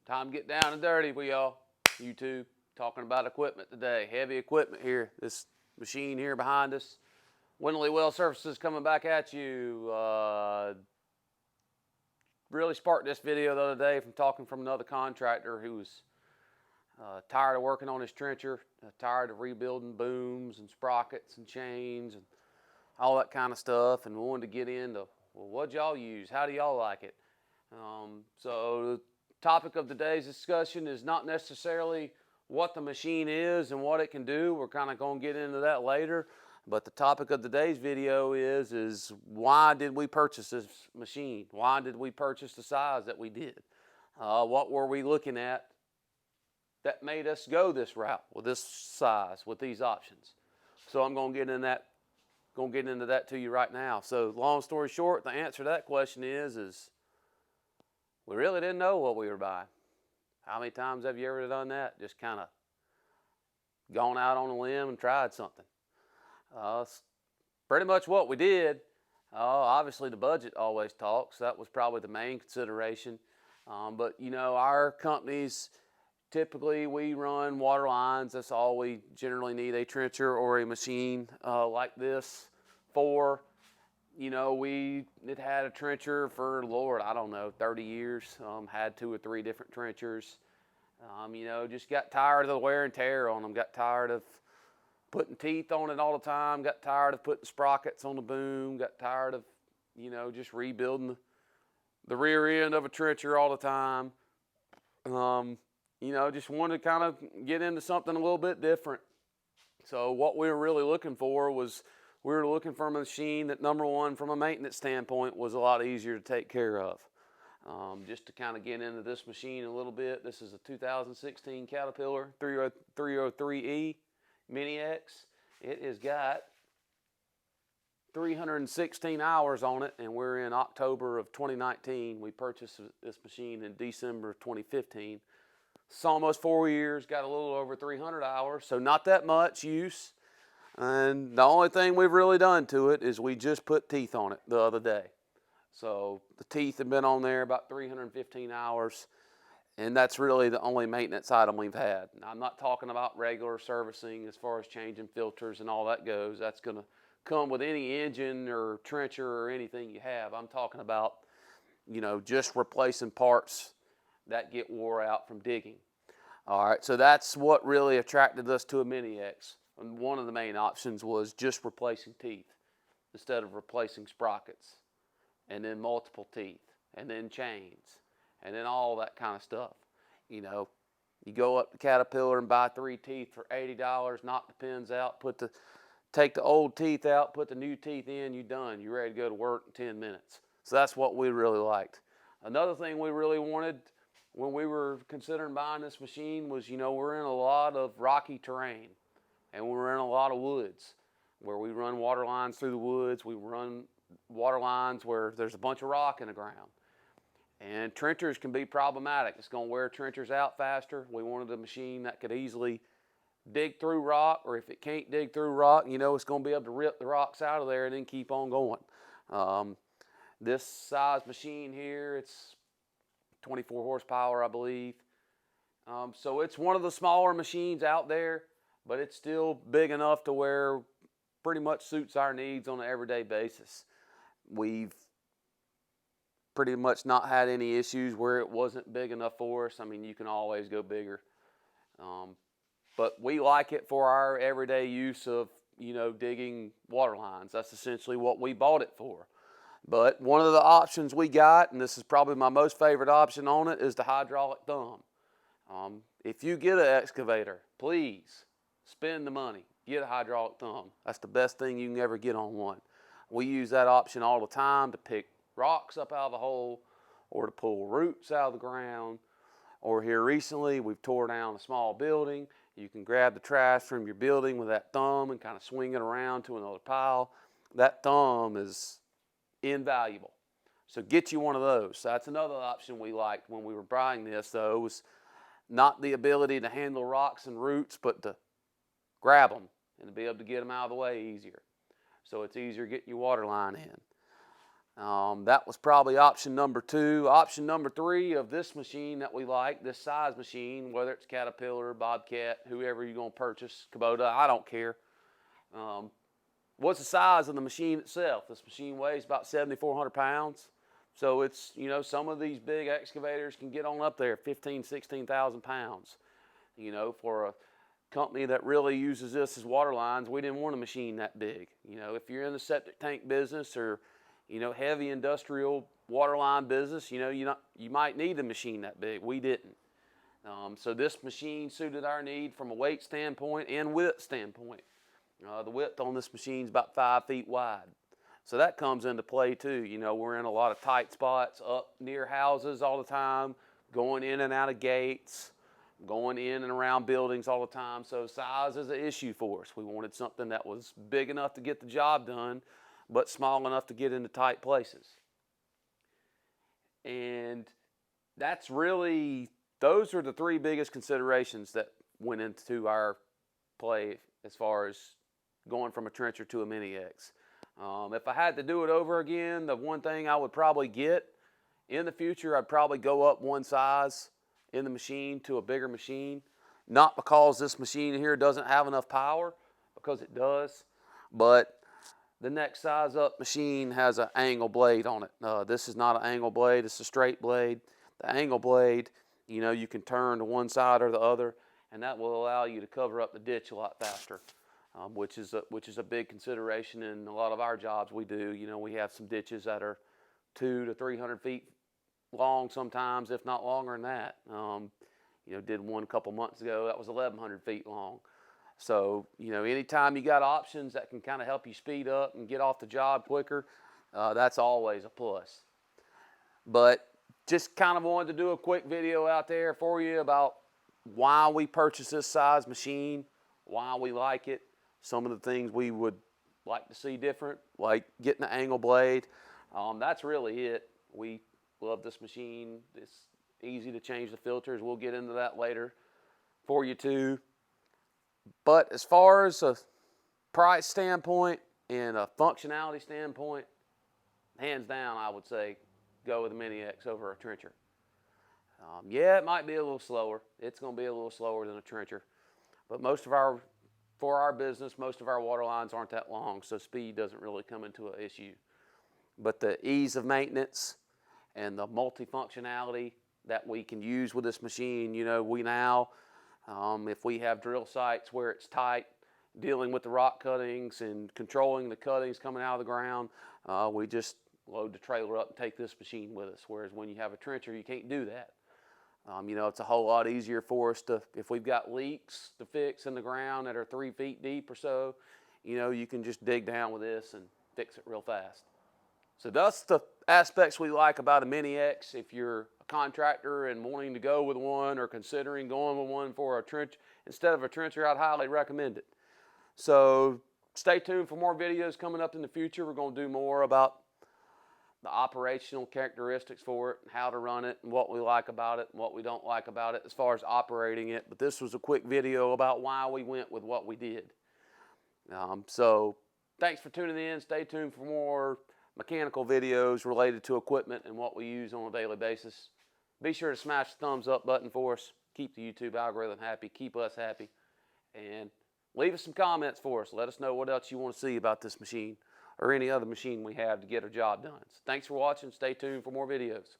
Time to get down and dirty with y'all. YouTube, talking about equipment today. Heavy equipment here. This machine here behind us. Winley Well Surfaces coming back at you. Really sparked this video the other day from talking from another contractor who was tired of working on his trencher, tired of rebuilding booms and sprockets and chains and all that kind of stuff, and wanted to get into, well, what y'all use? How do y'all like it? So the topic of today's discussion is not necessarily what the machine is and what it can do. We're kind of going to get into that later. But the topic of today's video is why did we purchase this machine? Why did we purchase the size that we did? What were we looking at that made us go this route with this size, with these options? So I'm going to get into that to you right now. So long story short, the answer to that question is we really didn't know what we were buying. How many times have you ever done that? Just kind of gone out on a limb and tried something. Pretty much what we did. Obviously the budget always talks. That was probably the main consideration. But you know, our companies, typically we run water lines. That's all we generally need, a trencher or a machine like this for. You know, we had a trencher for, Lord, I don't know, 30 years. Had 2 or 3 different trenchers. You know, just got tired of the wear and tear on them. Got tired of putting teeth on it all the time. Got tired of putting sprockets on the boom. Got tired of, you know, just rebuilding the rear end of a trencher all the time. You know, just wanted to kind of get into something a little bit different. So what we were really looking for was, we were looking for a machine that, number one, from a maintenance standpoint, was a lot easier to take care of. Just to kind of get into this machine a little bit, this is a 2016 Caterpillar 303E Mini X. It has got 316 hours on it, and we're in October of 2019. We purchased this machine in December of 2015. It's almost 4 years, got a little over 300 hours, so not that much use. And the only thing we've really done to it is we just put teeth on it the other day. So the teeth have been on there about 315 hours, and that's really the only maintenance item we've had. Now, I'm not talking about regular servicing as far as changing filters and all that goes. That's going to come with any engine or trencher or anything you have. I'm talking about, you know, just replacing parts that get wore out from digging. All right, so that's what really attracted us to a Mini X. And one of the main options was just replacing teeth instead of replacing sprockets, and then multiple teeth, and then chains, and then all that kind of stuff. You know, you go up to Caterpillar and buy 3 teeth for $80, knock the pins out, take the old teeth out, put the new teeth in, you're done. You're ready to go to work in 10 minutes. So that's what we really liked. Another thing we really wanted when we were considering buying this machine was, you know, we're in a lot of rocky terrain. And we're in a lot of woods where we run water lines through the woods. We run water lines where there's a bunch of rock in the ground. And trenchers can be problematic. It's going to wear trenchers out faster. We wanted a machine that could easily dig through rock, or if it can't dig through rock, you know, it's going to be able to rip the rocks out of there and then keep on going. This size machine here, it's 24 horsepower, I believe. So it's one of the smaller machines out there, but it's still big enough to where pretty much suits our needs on an everyday basis. We've pretty much not had any issues where it wasn't big enough for us. I mean, you can always go bigger. But we like it for our everyday use of, you know, digging water lines. That's essentially what we bought it for. But one of the options we got, and this is probably my most favorite option on it, is the hydraulic thumb. If you get an excavator, please spend the money, get a hydraulic thumb. That's the best thing you can ever get on one. We use that option all the time to pick rocks up out of the hole, or to pull roots out of the ground. Or here recently, we've tore down a small building. You can grab the trash from your building with that thumb and kind of swing it around to another pile. That thumb is invaluable. So get you one of those. That's another option we liked when we were buying this, though, was not the ability to handle rocks and roots, but to grab them and to be able to get them out of the way easier. So it's easier getting your water line in. That was probably option number 2. Option number 3 of this machine that we like, this size machine, whether it's Caterpillar, Bobcat, whoever you're going to purchase, Kubota, I don't care. What's the size of the machine itself? This machine weighs about 7,400 pounds. So it's, you know, some of these big excavators can get on up there 15,000, 16,000 pounds. You know, for a company that really uses this as water lines, we didn't want a machine that big. You know, if you're in the septic tank business or, you know, heavy industrial water line business, you know, you might need a machine that big. We didn't. So this machine suited our need from a weight standpoint and width standpoint. The width on this machine is about 5 feet wide. So that comes into play too. You know, we're in a lot of tight spots up near houses all the time, going in and out of gates, going in and around buildings all the time. So size is an issue for us. We wanted something that was big enough to get the job done, but small enough to get into tight places. And that's really, those are the 3 biggest considerations that went into our play as far as going from a trencher to a Mini X. If I had to do it over again, the one thing I would probably get in the future, I'd probably go up one size in the machine to a bigger machine. Not because this machine here doesn't have enough power, because it does, but the next size up machine has an angle blade on it. This is not an angle blade, it's a straight blade. The angle blade, you know, you can turn to one side or the other, and that will allow you to cover up the ditch a lot faster. Which is a big consideration in a lot of our jobs we do. You know, we have some ditches that are 200 to 300 feet long sometimes, if not longer than that. You know, did one a couple months ago that was 1,100 feet long. So, you know, anytime you got options that can kind of help you speed up and get off the job quicker, that's always a plus. But just kind of wanted to do a quick video out there for you about why we purchased this size machine, why we like it. Some of the things we would like to see different, like getting an angle blade. That's really it. We love this machine. It's easy to change the filters. We'll get into that later for you too. But as far as a price standpoint and a functionality standpoint, hands down, I would say go with a Mini X over a trencher. Yeah, it might be a little slower. It's going to be a little slower than a trencher. But for our business, most of our water lines aren't that long, so speed doesn't really come into an issue. But the ease of maintenance and the multifunctionality that we can use with this machine, you know, we now, if we have drill sites where it's tight, dealing with the rock cuttings and controlling the cuttings coming out of the ground, we just load the trailer up and take this machine with us. Whereas when you have a trencher, you can't do that. You know, it's a whole lot easier for us to, if we've got leaks to fix in the ground that are 3 feet deep or so, you know, you can just dig down with this and fix it real fast. So that's the aspects we like about a Mini X. If you're a contractor and wanting to go with one or considering going with one for a trench instead of a trencher, I'd highly recommend it. So stay tuned for more videos coming up in the future. We're going to do more about the operational characteristics for it, and how to run it, and what we like about it, and what we don't like about it as far as operating it. But this was a quick video about why we went with what we did. So thanks for tuning in. Stay tuned for more mechanical videos related to equipment and what we use on a daily basis. Be sure to smash the thumbs up button for us. Keep the YouTube algorithm happy. Keep us happy. And leave us some comments for us. Let us know what else you want to see about this machine or any other machine we have to get a job done. So thanks for watching. Stay tuned for more videos.